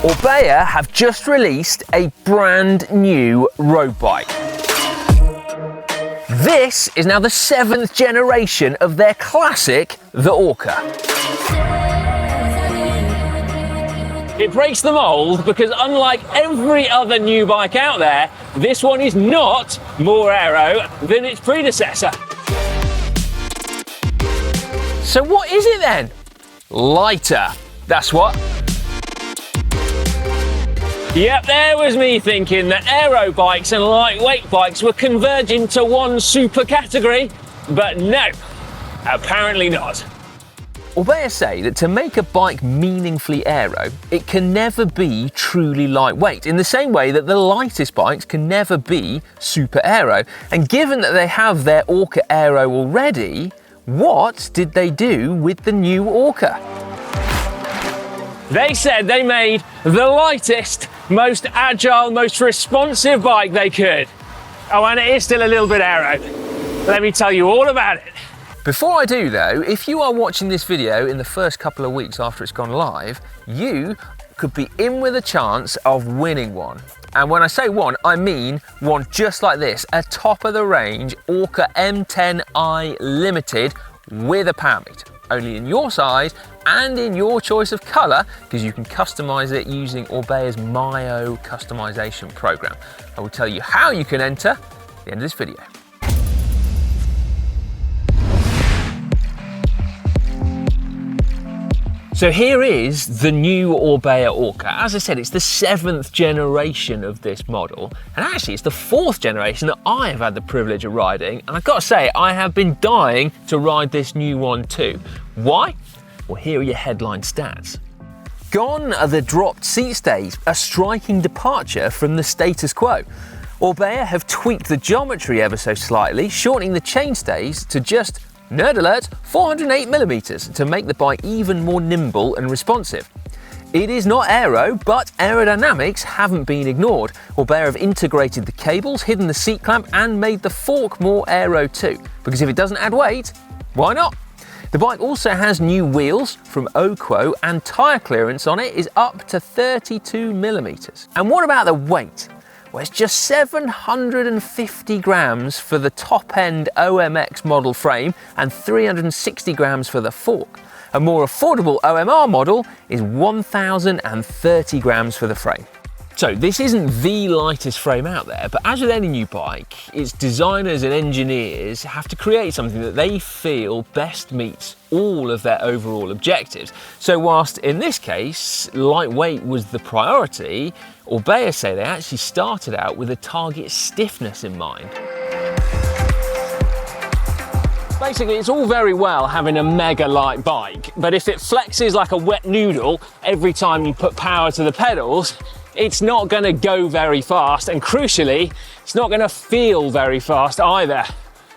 Orbea have just released a brand new road bike. This is now the 7th generation of their classic, the Orca. It breaks the mold because unlike every other new bike out there, this one is not more aero than its predecessor. So what is it then? Lighter, that's what. Yep, there was me thinking that aero bikes and lightweight bikes were converging to one super category, but no, apparently not. Orbea say that to make a bike meaningfully aero, it can never be truly lightweight, in the same way that the lightest bikes can never be super aero. And given that they have their Orca Aero already, what did they do with the new Orca? They said they made the lightest, most agile, most responsive bike they could. Oh, and it is still a little bit aero. Let me tell you all about it. Before I do though, if you are watching this video in the first couple of weeks after it's gone live, you could be in with a chance of winning one. And when I say one, I mean one just like this, a top of the range Orca M10i Limited with a power meter. Only in your size and in your choice of colour, because you can customise it using Orbea's Myo customization program. I will tell you how you can enter at the end of this video. So here is the new Orbea Orca. As I said, it's the 7th generation of this model, and actually it's the 4th generation that I have had the privilege of riding, and I've got to say, I have been dying to ride this new one too. Why? Well, here are your headline stats. Gone are the dropped seat stays, a striking departure from the status quo. Orbea have tweaked the geometry ever so slightly, shortening the chainstays to just, nerd alert, 408mm to make the bike even more nimble and responsive. It is not aero, but aerodynamics haven't been ignored. Orbea have integrated the cables, hidden the seat clamp, and made the fork more aero too. Because if it doesn't add weight, why not? The bike also has new wheels from Oquo, and tyre clearance on it is up to 32mm. And what about the weight? Well, it's just 750 grams for the top-end OMX model frame and 360 grams for the fork. A more affordable OMR model is 1,030 grams for the frame. So this isn't the lightest frame out there, but as with any new bike, its designers and engineers have to create something that they feel best meets all of their overall objectives. So whilst in this case, lightweight was the priority, Orbea say they actually started out with a target stiffness in mind. Basically, it's all very well having a mega light bike, but if it flexes like a wet noodle every time you put power to the pedals, it's not going to go very fast, and crucially, it's not going to feel very fast either.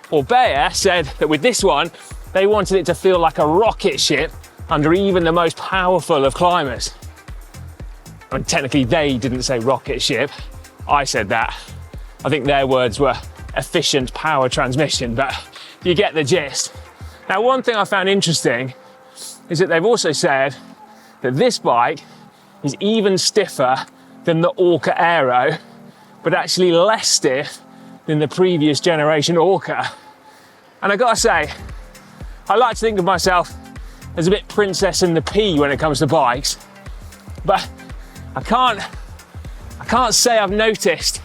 Orbea said that with this one, they wanted it to feel like a rocket ship under even the most powerful of climbers. I mean, technically they didn't say rocket ship, I said that. I think their words were efficient power transmission, but you get the gist. Now, one thing I found interesting is that they've also said that this bike is even stiffer than the Orca Aero, but actually less stiff than the previous generation Orca. And I gotta say, I like to think of myself as a bit Princess and the Pea when it comes to bikes, but I can't say I've noticed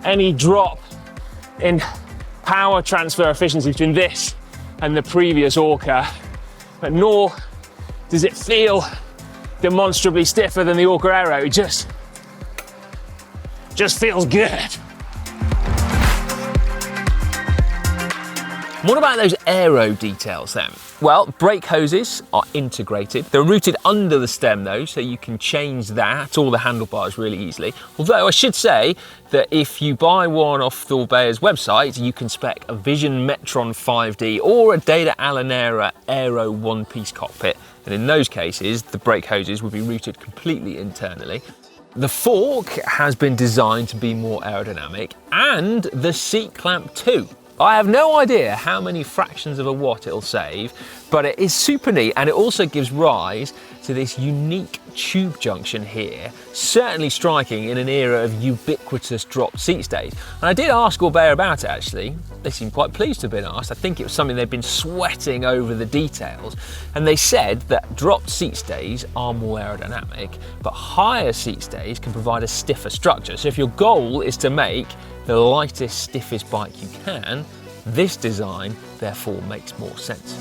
any drop in power transfer efficiency between this and the previous Orca, but nor does it feel demonstrably stiffer than the Orca Aero. It just feels good. What about those aero details then? Well, brake hoses are integrated. They're routed under the stem though, so you can change that or the handlebars really easily. Although I should say that if you buy one off Orbea's website, you can spec a Vision Metron 5D or a Data Alanera Aero one-piece cockpit. And in those cases, the brake hoses would be routed completely internally. The fork has been designed to be more aerodynamic, and the seat clamp too. I have no idea how many fractions of a watt it'll save, but it is super neat, and it also gives rise to this unique tube junction here, certainly striking in an era of ubiquitous dropped seat stays. And I did ask Orbea about it actually. They seemed quite pleased to have been asked. I think it was something they've been sweating over the details. And they said that dropped seat stays are more aerodynamic, but higher seat stays can provide a stiffer structure. So if your goal is to make the lightest, stiffest bike you can, this design therefore makes more sense.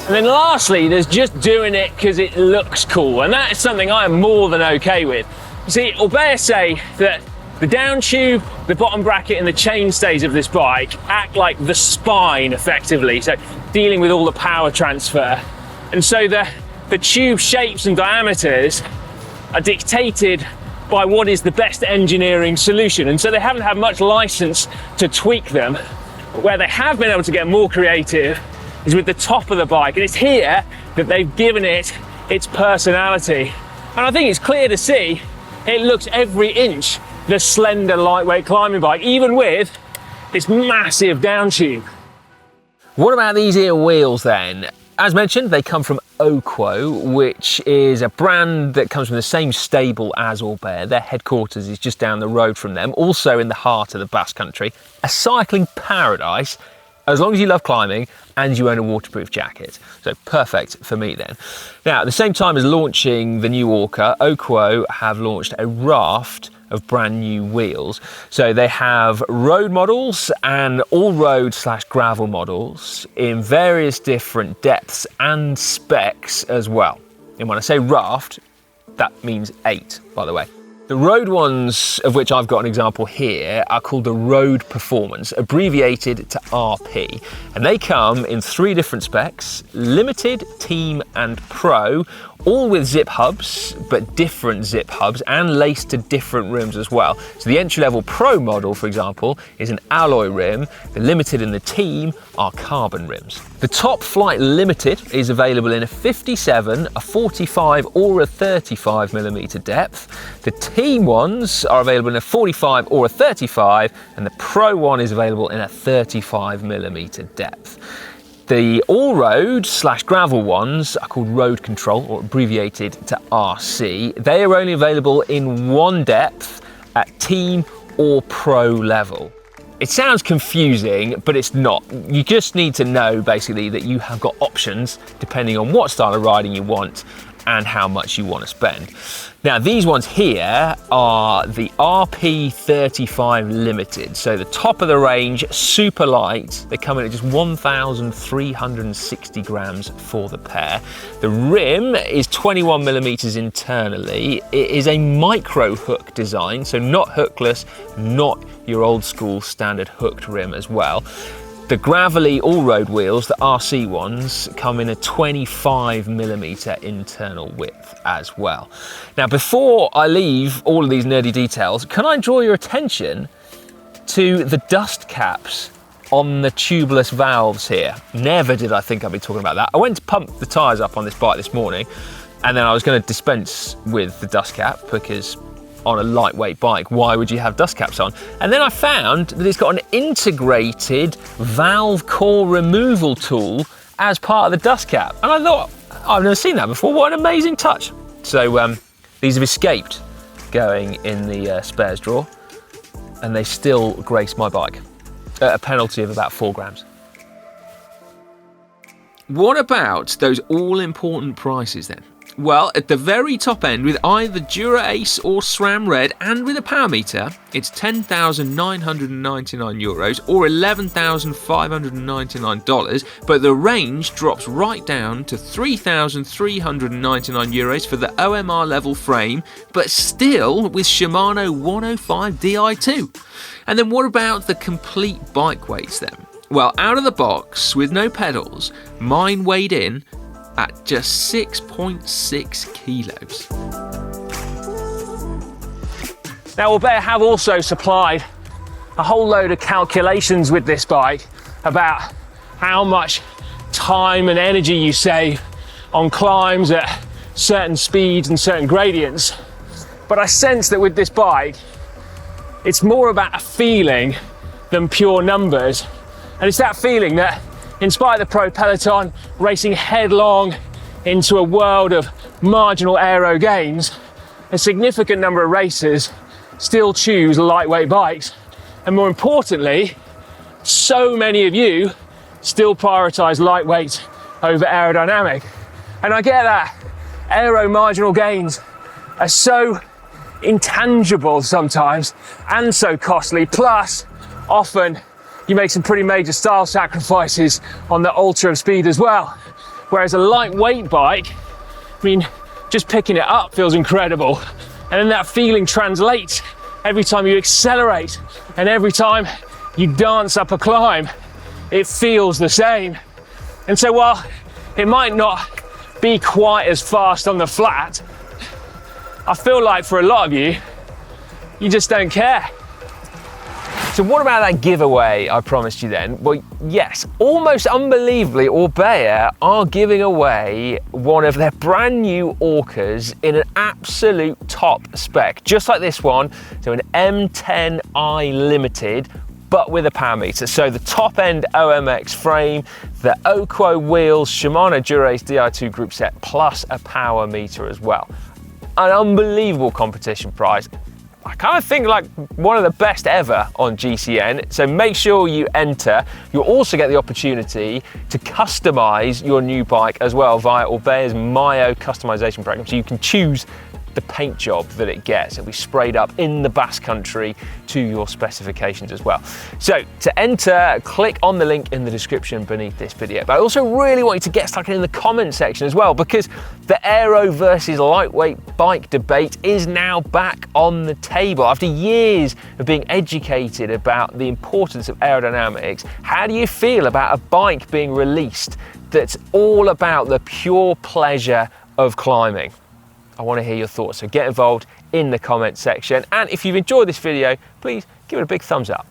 And then lastly, there's just doing it because it looks cool, and that is something I am more than okay with. You see, Orbea say that the down tube, the bottom bracket and the chain stays of this bike act like the spine effectively, so dealing with all the power transfer. And so the tube shapes and diameters are dictated by what is the best engineering solution, and so they haven't had much license to tweak them. But where they have been able to get more creative is with the top of the bike, and it's here that they've given it its personality. And I think it's clear to see it looks every inch the slender, lightweight climbing bike, even with this massive down tube. What about these here wheels then? As mentioned, they come from Oquo, which is a brand that comes from the same stable as Orbea. Their headquarters is just down the road from them, also in the heart of the Basque Country. A cycling paradise, as long as you love climbing and you own a waterproof jacket. So perfect for me then. Now, at the same time as launching the new Orca, Oquo have launched a raft of brand new wheels. So they have road models and all road / gravel models in various different depths and specs as well. And when I say raft, that means 8, by the way. The road ones, of which I've got an example here, are called the Road Performance, abbreviated to RP. And they come in 3 different specs: Limited, Team and Pro, all with zip hubs, but different zip hubs and laced to different rims as well. So the entry-level Pro model, for example, is an alloy rim. The Limited and the Team are carbon rims. The Top Flight Limited is available in a 57, a 45 or a 35mm depth. The Team ones are available in a 45 or a 35, and the Pro one is available in a 35mm depth. The all-road / gravel ones are called Road Control, or abbreviated to RC. They are only available in 1 depth at Team or Pro level. It sounds confusing, but it's not. You just need to know basically that you have got options depending on what style of riding you want and how much you want to spend. Now, these ones here are the RP35 Limited. So the top of the range, super light. They come in at just 1,360 grams for the pair. The rim is 21mm internally. It is a micro hook design, so not hookless, not your old school standard hooked rim as well. The gravelly all-road wheels, the RC ones, come in a 25mm internal width as well. Now, before I leave all of these nerdy details, can I draw your attention to the dust caps on the tubeless valves here? Never did I think I'd be talking about that. I went to pump the tyres up on this bike this morning, and then I was going to dispense with the dust cap because on a lightweight bike, why would you have dust caps on? And then I found that it's got an integrated valve core removal tool as part of the dust cap. And I thought, I've never seen that before. What an amazing touch. So these have escaped going in the spares drawer, and they still grace my bike at a penalty of about 4 grams. What about those all-important prices then? Well, at the very top end, with either Dura Ace or SRAM Red and with a power meter, it's €10,999 or $11,599, but the range drops right down to €3,399 for the OMR level frame, but still with Shimano 105 Di2. And then what about the complete bike weights then? Well, out of the box, with no pedals, mine weighed in at just 6.6 kilos. Now, Orbea have also supplied a whole load of calculations with this bike about how much time and energy you save on climbs at certain speeds and certain gradients. But I sense that with this bike, it's more about a feeling than pure numbers. And it's that feeling that, in spite of the pro peloton racing headlong into a world of marginal aero gains, a significant number of racers still choose lightweight bikes. And more importantly, so many of you still prioritize lightweight over aerodynamic. And I get that. Aero marginal gains are so intangible sometimes and so costly. Plus, often you make some pretty major style sacrifices on the ultra of speed as well. Whereas a lightweight bike, I mean, just picking it up feels incredible. And then that feeling translates every time you accelerate and every time you dance up a climb, it feels the same. And so while it might not be quite as fast on the flat, I feel like for a lot of you, you just don't care. So what about that giveaway I promised you then? Well, yes, almost unbelievably, Orbea are giving away one of their brand new Orcas in an absolute top spec, just like this one. So an M10i Limited, but with a power meter. So the top end OMX frame, the Oquo wheels, Shimano Dura-Ace Di2 group set, plus a power meter as well. An unbelievable competition price. I kind of think like one of the best ever on GCN, so make sure you enter. You'll also get the opportunity to customize your new bike as well via Orbea's Myo customization program, so you can choose the paint job that it gets. It'll be sprayed up in the Basque Country to your specifications as well. So to enter, click on the link in the description beneath this video. But I also really want you to get stuck in the comment section as well, because the aero versus lightweight bike debate is now back on the table. After years of being educated about the importance of aerodynamics, how do you feel about a bike being released that's all about the pure pleasure of climbing? I want to hear your thoughts, so get involved in the comment section. And if you've enjoyed this video, please give it a big thumbs up.